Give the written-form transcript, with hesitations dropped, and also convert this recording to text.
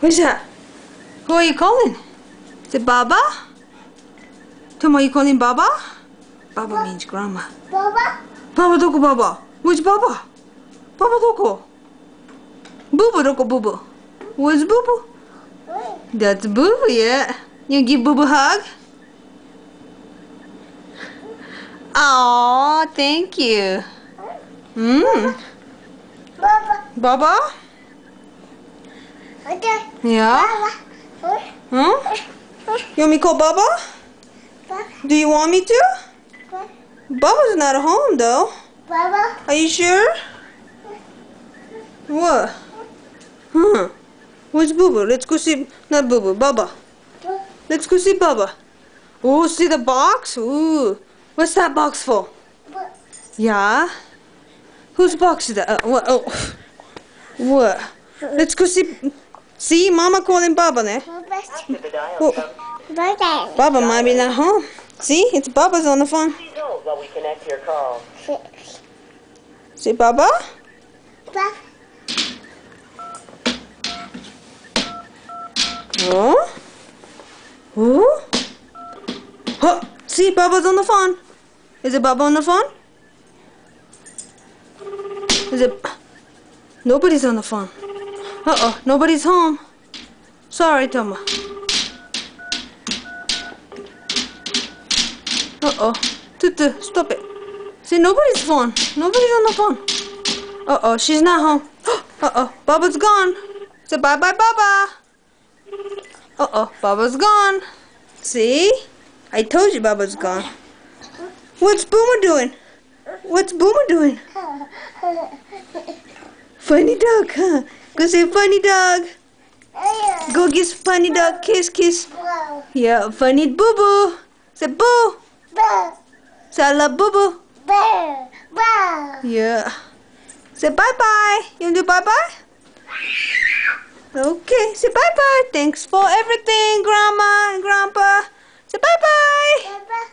Who's that? Who are you calling? Is it Baba? Tom, are you calling Baba? Baba means grandma. Baba? Baba doko Baba? Which Baba? Baba doko? Boo Boo doko Boo Boo? Where's Boo Boo? That's Boo Boo, yeah. You give Boo Boo a hug? Aw, thank you. Baba? Baba? Okay. Yeah? Baba? Huh? You want me to call Baba? Baba? Do you want me to? Baba's not home though. Baba? Are you sure? What? Huh? Where's Boo Boo? Let's go see, not Boo Boo, Baba. Let's go see Baba. Oh, see the box? Ooh. What's that box for? Yeah? Whose box is that? What? Oh. What? Let's go see. See, Mama calling Baba there. Oh. Baba might be not home. See, it's Baba's on the phone. Please hold while we connect your call. See, Baba? Oh? Oh? Huh. See, Baba's on the phone. Is it Baba on the phone? Is it? Nobody's on the phone. Uh-oh, nobody's home. Sorry, Toma. Uh-oh. Tutu, stop it. See, nobody's phone. Nobody's on the phone. Uh-oh, she's not home. Uh-oh, Baba's gone. Say bye-bye, Baba. Uh-oh, Baba's gone. See? I told you Baba's gone. What's Boomer doing? What's Boomer doing? Funny dog, huh? Go say funny dog. Go kiss funny dog. Kiss, kiss. Yeah, funny boo-boo. Say boo. Say I love boo-boo. Yeah. Say bye-bye. You want to do bye-bye? Okay, say bye-bye. Thanks for everything, Grandma and Grandpa. Say bye-bye.